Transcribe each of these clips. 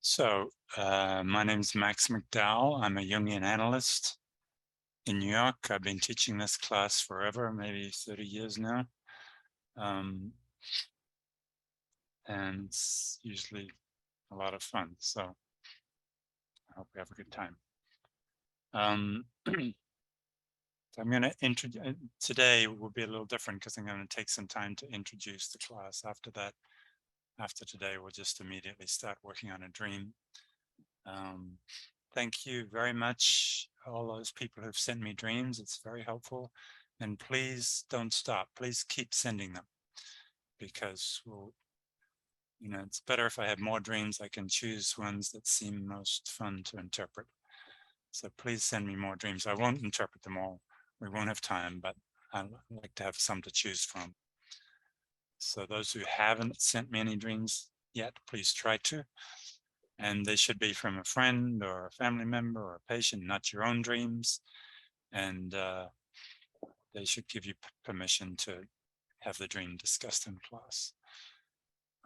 My name is Max McDowell. I'm a Jungian analyst in New York. I've been teaching this class forever, maybe 30 years now. And it's usually a lot of fun. So I hope we have a good time. So I'm going to introduce, today will be a little different because I'm going to take some time to introduce the class. After today, we'll just immediately start working on a dream. Thank you very much, all those people who've sent me dreams. It's very helpful. And please don't stop. Please keep sending them because it's better if I have more dreams. I can choose ones that seem most fun to interpret. So please send me more dreams. I won't interpret them all. We won't have time, but I'd like to have some to choose from. So those who haven't sent me any dreams yet, please try to. And they should be from a friend or a family member or a patient, not your own dreams. And they should give you permission to have the dream discussed in class.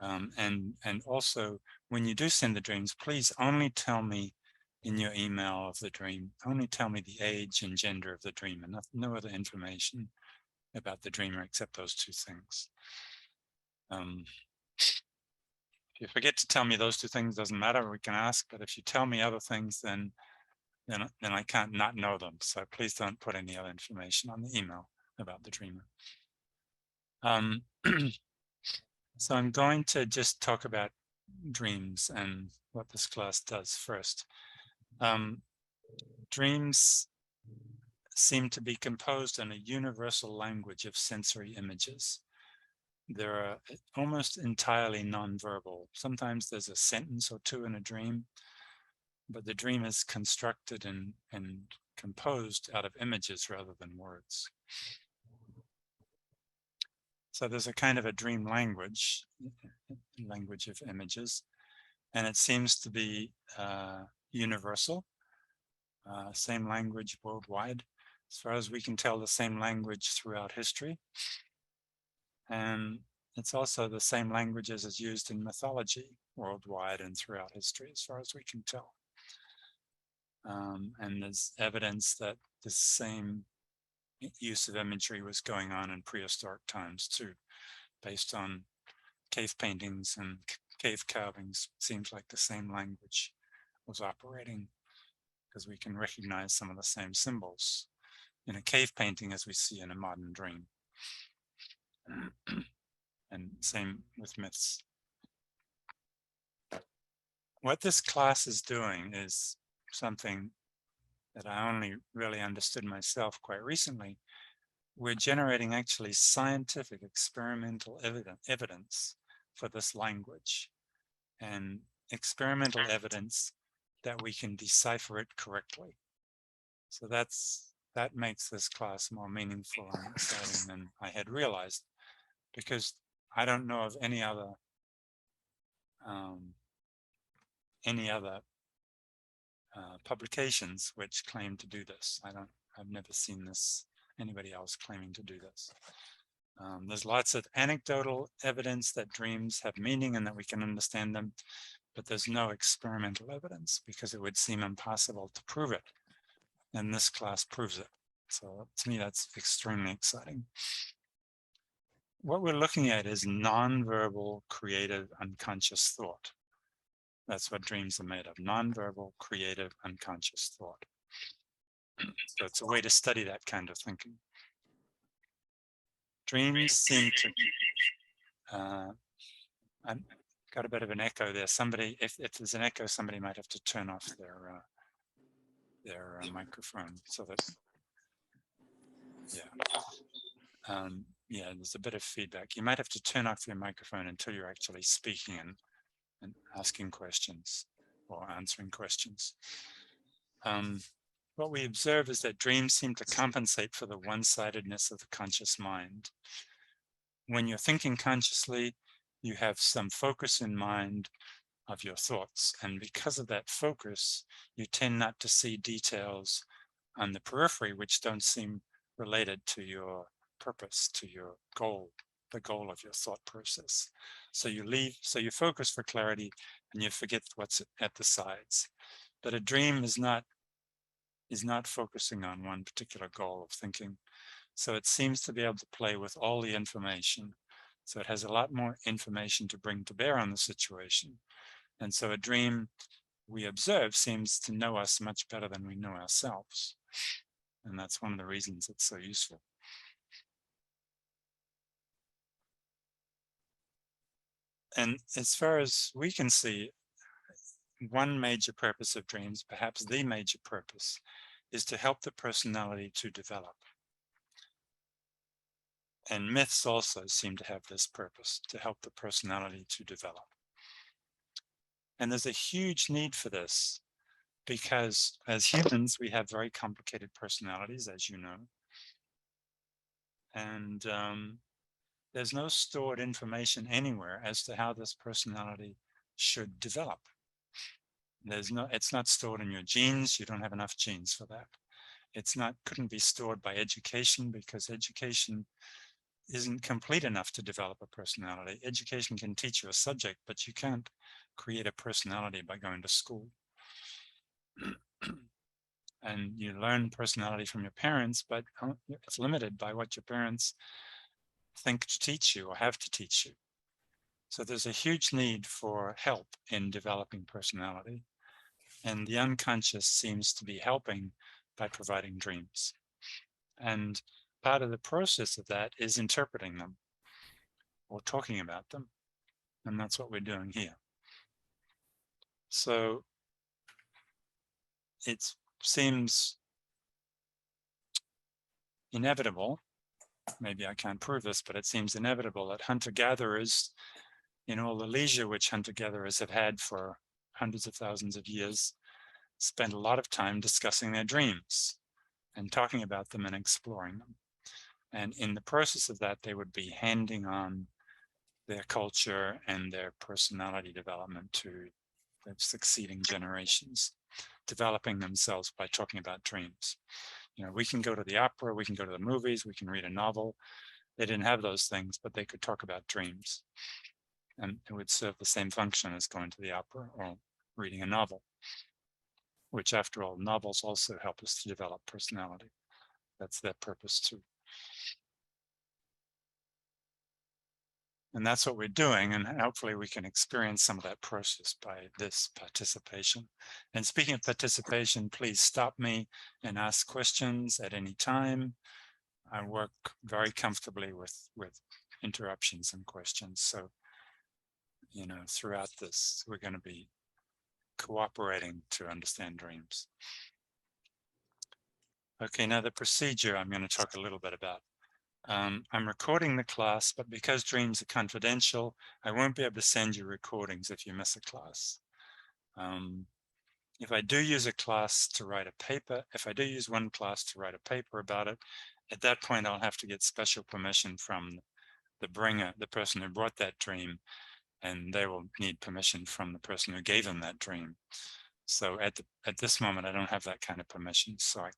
And also, when you do send the dreams, please only tell me in your email of the dream, only tell me the age and gender of the dream and no other information about the dreamer except those two things. If you forget to tell me those two things, doesn't matter, we can ask, but if you tell me other things, then I can't not know them. So please don't put any other information on the email about the dreamer. So I'm going to just talk about dreams and what this class does first. Dreams seem to be composed in a universal language of sensory images. They're almost entirely nonverbal. Sometimes there's a sentence or two in a dream, but the dream is constructed and composed out of images rather than words. So there's a kind of a dream language of images, and it seems to be universal, same language worldwide. As far as we can tell, the same language throughout history. And it's also the same language as is used in mythology worldwide and throughout history, as far as we can tell. And there's evidence that the same use of imagery was going on in prehistoric times too, based on cave paintings and cave carvings. It seems like the same language was operating because we can recognize some of the same symbols in a cave painting as we see in a modern dream. And same with myths. What this class is doing is something that I only really understood myself quite recently. We're generating actually scientific experimental evidence for this language, and experimental evidence that we can decipher it correctly. So that makes this class more meaningful and exciting than I had realized, because I don't know of any other publications which claim to do this. I've never seen anybody else claiming to do this. There's lots of anecdotal evidence that dreams have meaning and that we can understand them, but there's no experimental evidence because it would seem impossible to prove it. And this class proves it. So to me, that's extremely exciting. What we're looking at is nonverbal, creative, unconscious thought. That's what dreams are made of, nonverbal, creative, unconscious thought. So it's a way to study that kind of thinking. Dreams seem to, I've got a bit of an echo there. Somebody, if there's an echo, somebody might have to turn off their microphone so that, yeah, there's a bit of feedback. You might have to turn off your microphone until you're actually speaking and asking questions or answering questions. What we observe is that dreams seem to compensate for the one-sidedness of the conscious mind. When you're thinking consciously, you have some focus in mind of your thoughts. And because of that focus, you tend not to see details on the periphery which don't seem related to your purpose, to your goal, the goal of your thought process. So you focus for clarity and you forget what's at the sides. But a dream is not focusing on one particular goal of thinking. So it seems to be able to play with all the information. So it has a lot more information to bring to bear on the situation. And so a dream we observe seems to know us much better than we know ourselves. And that's one of the reasons it's so useful. And as far as we can see, one major purpose of dreams, perhaps the major purpose, is to help the personality to develop. And myths also seem to have this purpose, to help the personality to develop. And there's a huge need for this because as humans, we have very complicated personalities, as you know. And there's no stored information anywhere as to how this personality should develop. It's not stored in your genes. You don't have enough genes for that. Couldn't be stored by education because education isn't complete enough to develop a personality. Education can teach you a subject, but you can't create a personality by going to school. And you learn personality from your parents, but it's limited by what your parents think to teach you or have to teach you. So there's a huge need for help in developing personality. And the unconscious seems to be helping by providing dreams. And part of the process of that is interpreting them or talking about them. And that's what we're doing here. So it seems inevitable, maybe I can't prove this, but it seems inevitable that hunter-gatherers, in all the leisure which hunter-gatherers have had for hundreds of thousands of years, spend a lot of time discussing their dreams and talking about them and exploring them. And in the process of that, they would be handing on their culture and their personality development to the succeeding generations, developing themselves by talking about dreams. You know, we can go to the opera, we can go to the movies, we can read a novel. They didn't have those things, but they could talk about dreams. And it would serve the same function as going to the opera or reading a novel, which after all, novels also help us to develop personality. That's their purpose too. And that's what we're doing. And hopefully we can experience some of that process by this participation. And speaking of participation, please stop me and ask questions at any time. I work very comfortably with interruptions and questions. So, you know, throughout this, we're going to be cooperating to understand dreams. Okay, now the procedure I'm going to talk a little bit about. I'm recording the class, but because dreams are confidential, I won't be able to send you recordings if you miss a class. If I do use a class to write a paper, if I do use one class to write a paper about it, at that point I'll have to get special permission from the bringer, the person who brought that dream, and they will need permission from the person who gave them that dream. So at this moment, I don't have that kind of permission, so I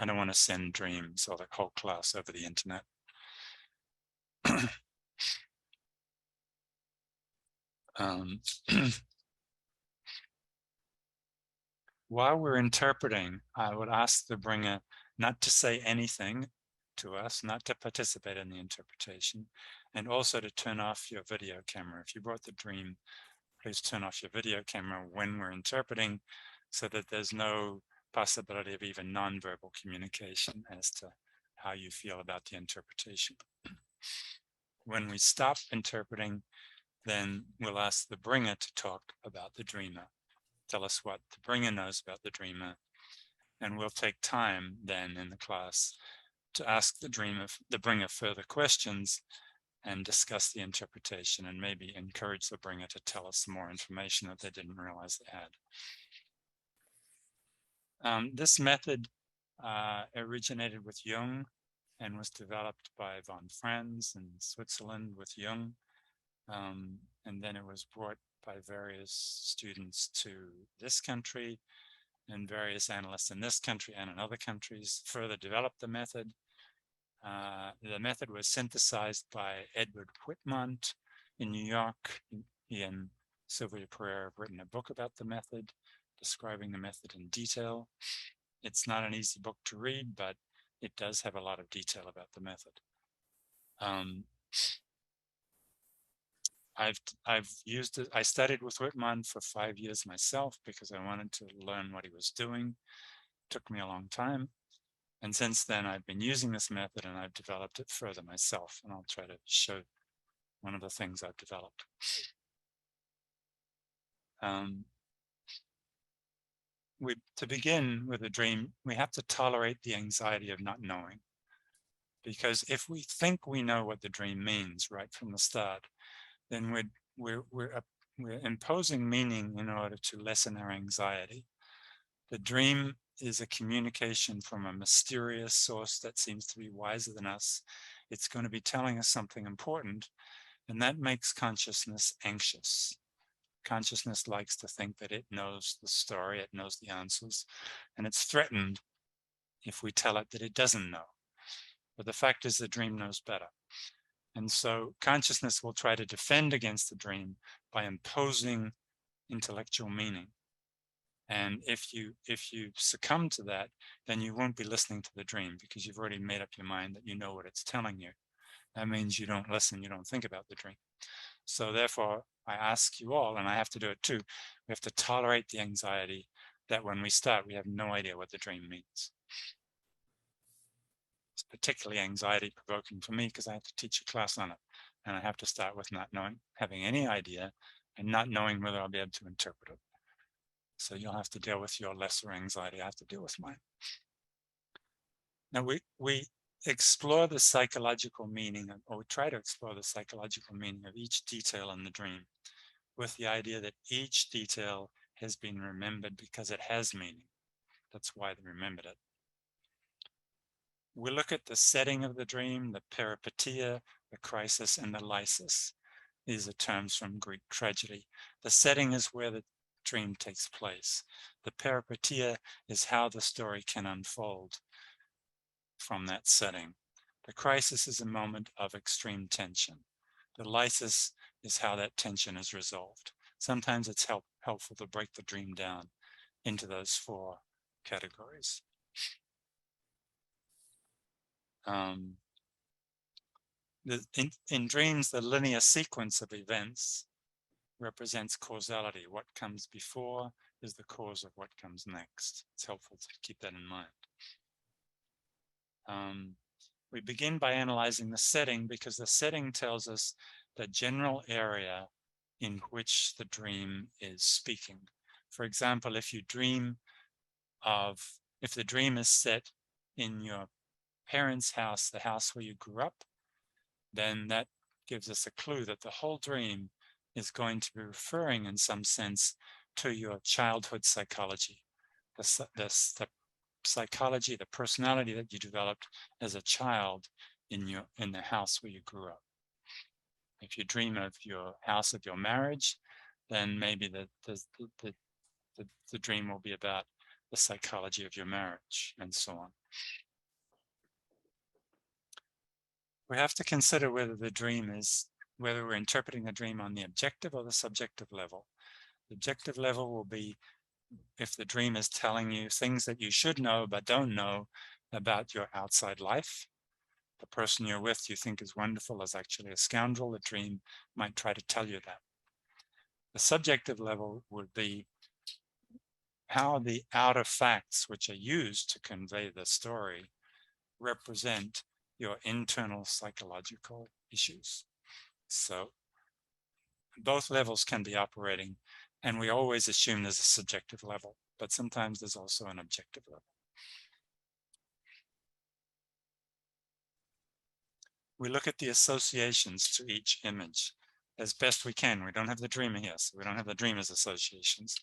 don't want to send dreams or the whole class over the internet. While we're interpreting, I would ask the bringer not to say anything to us, not to participate in the interpretation, and also to turn off your video camera. If you brought the dream, please turn off your video camera when we're interpreting so that there's no possibility of even nonverbal communication as to how you feel about the interpretation. When we stop interpreting, then we'll ask the bringer to talk about the dreamer. Tell us what the bringer knows about the dreamer. And we'll take time then in the class to ask the bringer further questions and discuss the interpretation and maybe encourage the bringer to tell us more information that they didn't realize they had. This method originated with Jung and was developed by von Franz in Switzerland with Jung. And then it was brought by various students to this country, and various analysts in this country and in other countries further developed the method. The method was synthesized by Edward Whitmont in New York. He and Sylvia Pereira have written a book about the method, describing the method in detail. It's not an easy book to read, but it does have a lot of detail about the method. I've used it. I studied with Whitman for 5 years myself because I wanted to learn what he was doing. It took me a long time. And since then, I've been using this method and I've developed it further myself. And I'll try to show one of the things I've developed. To begin with a dream, we have to tolerate the anxiety of not knowing. Because if we think we know what the dream means right from the start, then we're imposing meaning in order to lessen our anxiety. The dream is a communication from a mysterious source that seems to be wiser than us. It's going to be telling us something important, and that makes consciousness anxious. Consciousness likes to think that it knows the story, it knows the answers, and it's threatened if we tell it that it doesn't know. But the fact is the dream knows better. And so consciousness will try to defend against the dream by imposing intellectual meaning. And if you succumb to that, then you won't be listening to the dream because you've already made up your mind that you know what it's telling you. That means you don't listen, you don't think about the dream. So therefore, I ask you all, and I have to do it too, we have to tolerate the anxiety that when we start, we have no idea what the dream means. It's particularly anxiety provoking for me because I have to teach a class on it. And I have to start with not knowing, having any idea, and not knowing whether I'll be able to interpret it. So you'll have to deal with your lesser anxiety. I have to deal with mine. Now we explore the psychological meaning, or we try to explore the psychological meaning of each detail in the dream with the idea that each detail has been remembered because it has meaning. That's why they remembered it. We look at the setting of the dream, the peripeteia, the crisis, and the lysis. These are terms from Greek tragedy. The setting is where the dream takes place. The peripeteia is how the story can unfold from that setting. The crisis is a moment of extreme tension. The lysis is how that tension is resolved. Sometimes it's helpful to break the dream down into those 4 categories. In dreams, the linear sequence of events represents causality. What comes before is the cause of what comes next. It's helpful to keep that in mind. We begin by analyzing the setting because the setting tells us the general area in which the dream is speaking. For example, if the dream is set in your parents' house, the house where you grew up, then that gives us a clue that the whole dream is going to be referring in some sense to your childhood psychology, the psychology, the personality that you developed as a child in the house where you grew up. If you dream of your house of your marriage, then maybe the dream will be about the psychology of your marriage and so on. We have to consider whether we're interpreting the dream on the objective or the subjective level. The objective level will be if the dream is telling you things that you should know but don't know about your outside life. The person you're with you think is wonderful is actually a scoundrel. The dream might try to tell you that. The subjective level would be how the outer facts which are used to convey the story represent your internal psychological issues. So both levels can be operating, and we always assume there's a subjective level, but sometimes there's also an objective level. We look at the associations to each image as best we can. We don't have the dreamer here, so we don't have the dreamer's associations,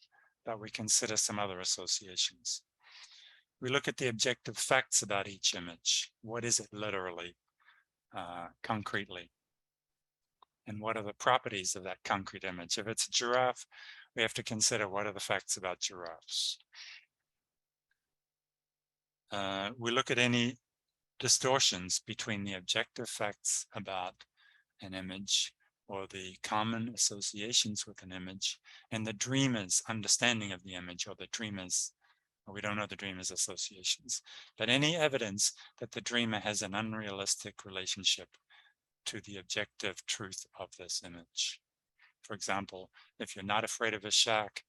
but we consider some other associations. We look at the objective facts about each image. What is it literally, concretely? And what are the properties of that concrete image? If it's a giraffe, we have to consider what are the facts about giraffes. We look at any distortions between the objective facts about an image or the common associations with an image and the dreamer's understanding of the image, or the dreamer's, or we don't know the dreamer's associations, but any evidence that the dreamer has an unrealistic relationship to the objective truth of this image. For example, if you're not afraid of a shark,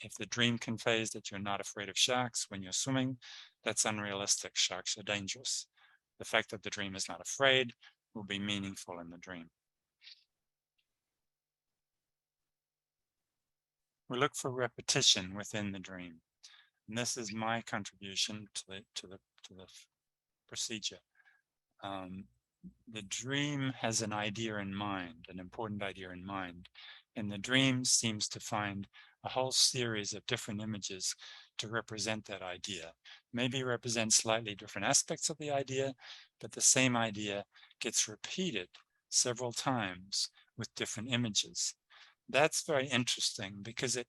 if the dream conveys that you're not afraid of sharks when you're swimming, that's unrealistic. Sharks are dangerous. The fact that the dream is not afraid will be meaningful in the dream. We look for repetition within the dream. And this is my contribution to the procedure. The dream has an idea in mind, an important idea in mind, and the dream seems to find a whole series of different images to represent that idea. Maybe represent slightly different aspects of the idea, but the same idea gets repeated several times with different images. That's very interesting because it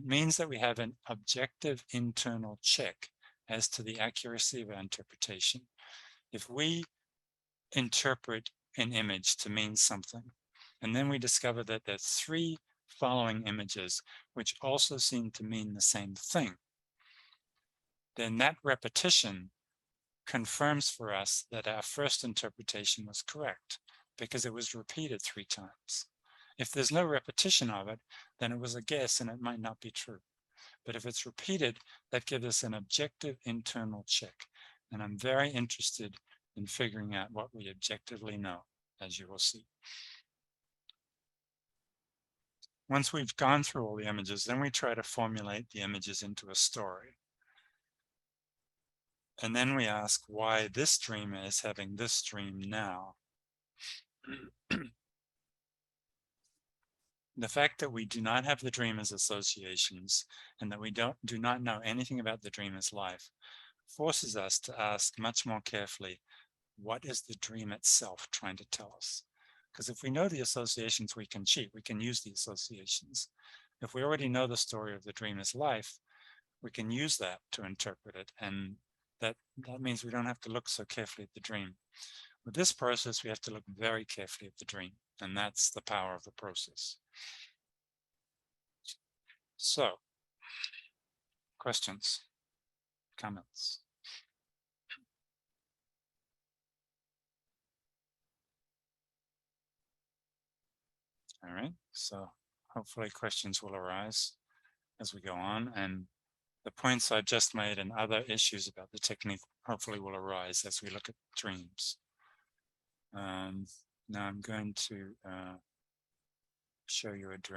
means that we have an objective internal check as to the accuracy of our interpretation. If we interpret an image to mean something, and then we discover that there's 3 following images which also seem to mean the same thing, then that repetition confirms for us that our first interpretation was correct because it was repeated 3 times. If there's no repetition of it, then it was a guess and it might not be true. But if it's repeated, that gives us an objective internal check. And I'm very interested in figuring out what we objectively know, as you will see. Once we've gone through all the images, then we try to formulate the images into a story. And then we ask why this dreamer is having this dream now. The fact that we do not have the dreamer's associations and that we do not know anything about the dreamer's life forces us to ask much more carefully, what is the dream itself trying to tell us? Because if we know the associations, we can cheat, we can use the associations. If we already know the story of the dreamer's life, we can use that to interpret it, and that means we don't have to look so carefully at the dream. With this process, we have to look very carefully at the dream, and that's the power of the process. So, questions, comments? All right, so hopefully questions will arise as we go on, and the points I just made and other issues about the technique hopefully will arise as we look at dreams. Now I'm going to show you a dream.